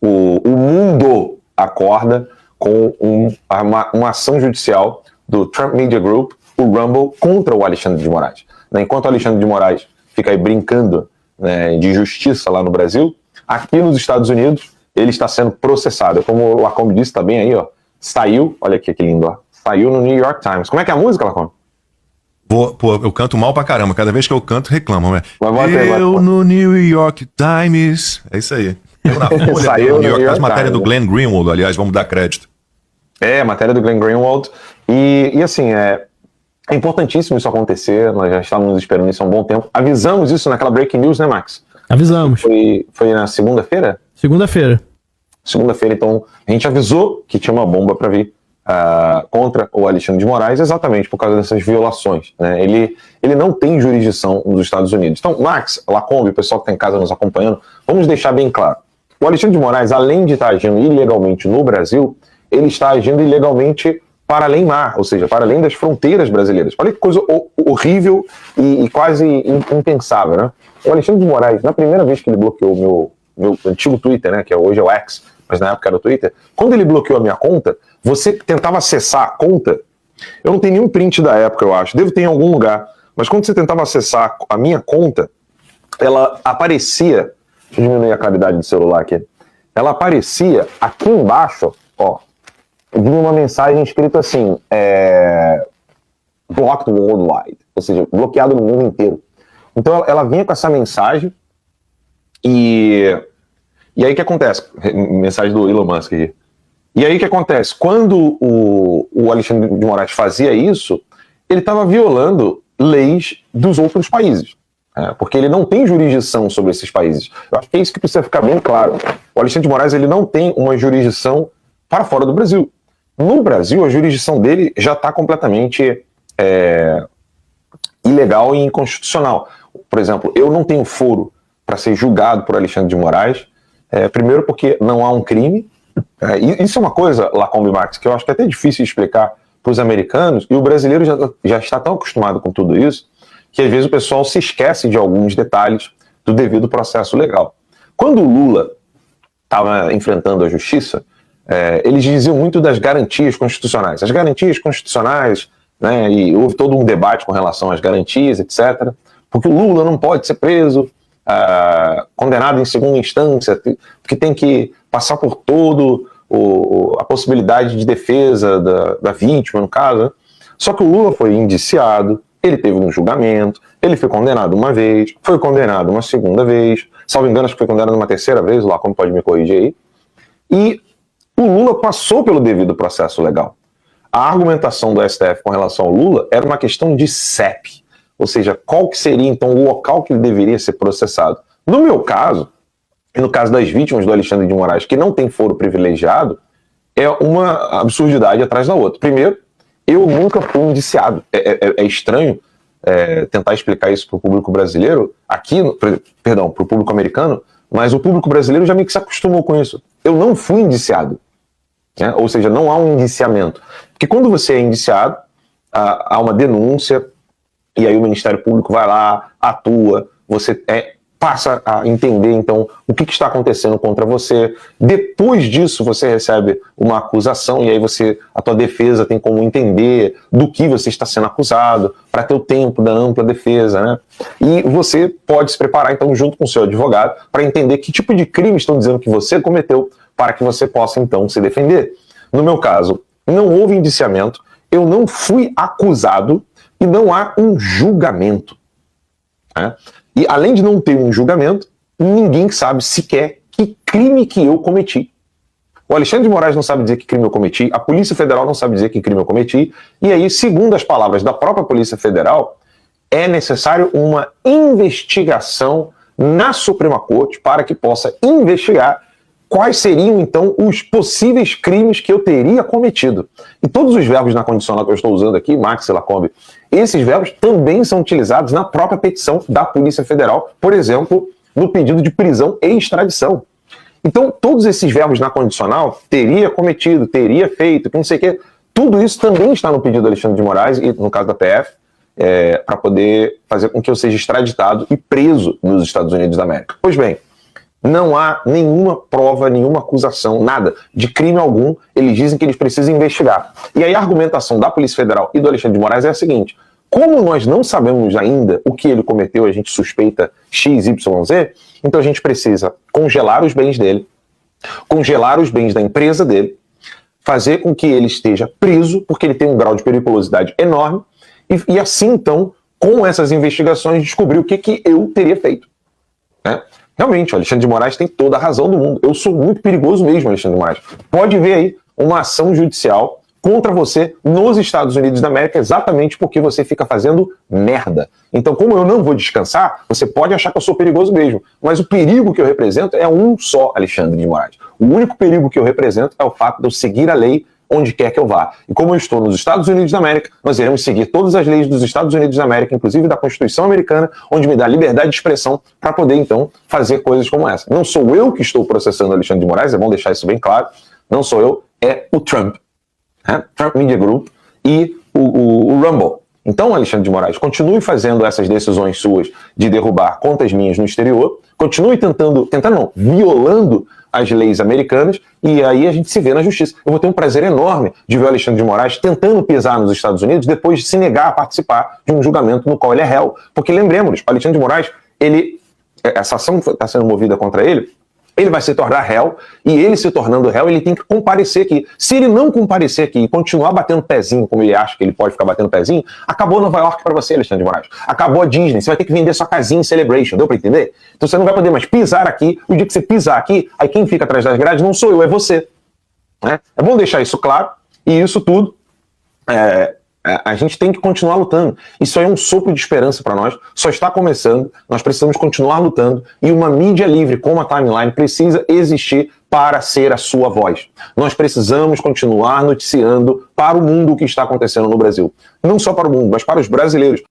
o mundo acorda com uma ação judicial do Trump Media Group, o Rumble, contra o Alexandre de Moraes. Enquanto o Alexandre de Moraes fica aí brincando, né, de justiça lá no Brasil, aqui nos Estados Unidos ele está sendo processado. Como o Lacombe disse, tá bem aí, ó. Saiu, olha aqui que lindo, ó. Saiu no New York Times. Como é que é a música, Lacombe? Pô, eu canto mal pra caramba. Cada vez que eu canto, reclamam, né? Eu no New York Times. É isso aí. Eu na Folha, Saiu no New York Times, matéria Times, do Glenn Greenwald, aliás, vamos dar crédito. É, matéria do Glenn Greenwald. E assim, é importantíssimo isso acontecer. Nós já estávamos esperando isso há um bom tempo. Avisamos isso naquela Breaking News, né, Max? Avisamos. Foi na segunda-feira? Segunda-feira, então a gente avisou que tinha uma bomba para vir contra o Alexandre de Moraes, exatamente por causa dessas violações, né? Ele não tem jurisdição nos Estados Unidos. Então, Max, Lacombe, o pessoal que está em casa nos acompanhando, vamos deixar bem claro. O Alexandre de Moraes, além de estar agindo ilegalmente no Brasil, ele está agindo ilegalmente para além mar, ou seja, para além das fronteiras brasileiras. Olha que coisa horrível e quase impensável, né? O Alexandre de Moraes, na primeira vez que ele bloqueou meu antigo Twitter, né, que hoje é o X, mas na época era o Twitter, quando ele bloqueou a minha conta, você tentava acessar a conta, eu não tenho nenhum print da época, eu acho, devo ter em algum lugar, mas quando você tentava acessar a minha conta, ela aparecia, deixa eu diminuir a qualidade do celular aqui, ela aparecia aqui embaixo, ó, vinha uma mensagem escrita assim, blocked worldwide, ou seja, bloqueado no mundo inteiro. Então ela vinha com essa mensagem e aí o que acontece? Mensagem do Elon Musk aqui. E aí o que acontece? Quando o Alexandre de Moraes fazia isso, ele estava violando leis dos outros países, porque ele não tem jurisdição sobre esses países. Eu acho que é isso que precisa ficar bem claro. O Alexandre de Moraes, ele não tem uma jurisdição para fora do Brasil. No Brasil, a jurisdição dele já está completamente ilegal e inconstitucional. Por exemplo, eu não tenho foro para ser julgado por Alexandre de Moraes, primeiro porque não há um crime. Isso é uma coisa, Lacombe Max, que eu acho que é até difícil de explicar para os americanos, e o brasileiro já está tão acostumado com tudo isso, que às vezes o pessoal se esquece de alguns detalhes do devido processo legal. Quando o Lula estava enfrentando a justiça, eles diziam muito das garantias constitucionais. As garantias constitucionais, né, e houve todo um debate com relação às garantias, etc., porque o Lula não pode ser preso, condenado em segunda instância, porque tem que passar por todo a possibilidade de defesa da vítima, no caso, né? Só que o Lula foi indiciado, ele teve um julgamento, ele foi condenado uma vez, foi condenado uma segunda vez, salvo engano, acho que foi condenado uma terceira vez, lá como pode me corrigir aí, e o Lula passou pelo devido processo legal. A argumentação do STF com relação ao Lula era uma questão de CEP, ou seja, qual que seria então o local que ele deveria ser processado. No meu caso, e no caso das vítimas do Alexandre de Moraes, que não tem foro privilegiado, é uma absurdidade atrás da outra. Primeiro, eu nunca fui indiciado. É estranho tentar explicar isso para o público brasileiro, para o público americano, mas o público brasileiro já meio que se acostumou com isso. Eu não fui indiciado, né? Ou seja, não há um indiciamento. Porque quando você é indiciado, há uma denúncia, e aí o Ministério Público vai lá, atua, você passa a entender, então, o que está acontecendo contra você. Depois disso, você recebe uma acusação, e aí a tua defesa tem como entender do que você está sendo acusado, para ter o tempo da ampla defesa, né? E você pode se preparar, então, junto com o seu advogado, para entender que tipo de crime estão dizendo que você cometeu, para que você possa, então, se defender. No meu caso, não houve indiciamento, eu não fui acusado, e não há um julgamento, né? E além de não ter um julgamento, ninguém sabe sequer que crime que eu cometi. O Alexandre de Moraes não sabe dizer que crime eu cometi, a Polícia Federal não sabe dizer que crime eu cometi, e aí, segundo as palavras da própria Polícia Federal, é necessário uma investigação na Suprema Corte para que possa investigar quais seriam, então, os possíveis crimes que eu teria cometido. E todos os verbos na condicional que eu estou usando aqui, Max e Lacombe, esses verbos também são utilizados na própria petição da Polícia Federal, por exemplo, no pedido de prisão e extradição. Então, todos esses verbos na condicional, teria cometido, teria feito, que não sei o quê, tudo isso também está no pedido do Alexandre de Moraes, e no caso da PF, para poder fazer com que eu seja extraditado e preso nos Estados Unidos da América. Pois bem, Não há nenhuma prova, nenhuma acusação, nada, de crime algum. Eles dizem que eles precisam investigar. E aí a argumentação da Polícia Federal e do Alexandre de Moraes é a seguinte: como nós não sabemos ainda o que ele cometeu, a gente suspeita XYZ, então a gente precisa congelar os bens dele, congelar os bens da empresa dele, fazer com que ele esteja preso, porque ele tem um grau de periculosidade enorme, e assim, então, com essas investigações, descobrir o que eu teria feito. Né? Realmente, o Alexandre de Moraes tem toda a razão do mundo. Eu sou muito perigoso mesmo, Alexandre de Moraes. Pode ver aí uma ação judicial contra você nos Estados Unidos da América, exatamente porque você fica fazendo merda. Então, como eu não vou descansar, você pode achar que eu sou perigoso mesmo, mas o perigo que eu represento é um só, Alexandre de Moraes. O único perigo que eu represento é o fato de eu seguir a lei onde quer que eu vá. E como eu estou nos Estados Unidos da América, nós iremos seguir todas as leis dos Estados Unidos da América, inclusive da Constituição americana, onde me dá liberdade de expressão para poder, então, fazer coisas como essa. Não sou eu que estou processando Alexandre de Moraes, é bom deixar isso bem claro. Não sou eu, é o Trump. Trump Media Group e o Rumble. Então, Alexandre de Moraes, continue fazendo essas decisões suas de derrubar contas minhas no exterior, continue violando as leis americanas, e aí a gente se vê na justiça. Eu vou ter um prazer enorme de ver o Alexandre de Moraes tentando pisar nos Estados Unidos depois de se negar a participar de um julgamento no qual ele é réu. Porque lembremos, o Alexandre de Moraes, essa ação que está sendo movida contra ele vai se tornar réu, e ele se tornando réu, ele tem que comparecer aqui. Se ele não comparecer aqui e continuar batendo pezinho, como ele acha que ele pode ficar batendo pezinho, acabou Nova York para você, Alexandre de Moraes. Acabou a Disney, você vai ter que vender sua casinha em Celebration, deu para entender? Então você não vai poder mais pisar aqui, o dia que você pisar aqui, aí quem fica atrás das grades não sou eu, é você. Né? É bom deixar isso claro, e isso tudo a gente tem que continuar lutando. Isso aí é um sopro de esperança para nós, só está começando, nós precisamos continuar lutando, e uma mídia livre como a Timeline precisa existir para ser a sua voz. Nós precisamos continuar noticiando para o mundo o que está acontecendo no Brasil. Não só para o mundo, mas para os brasileiros.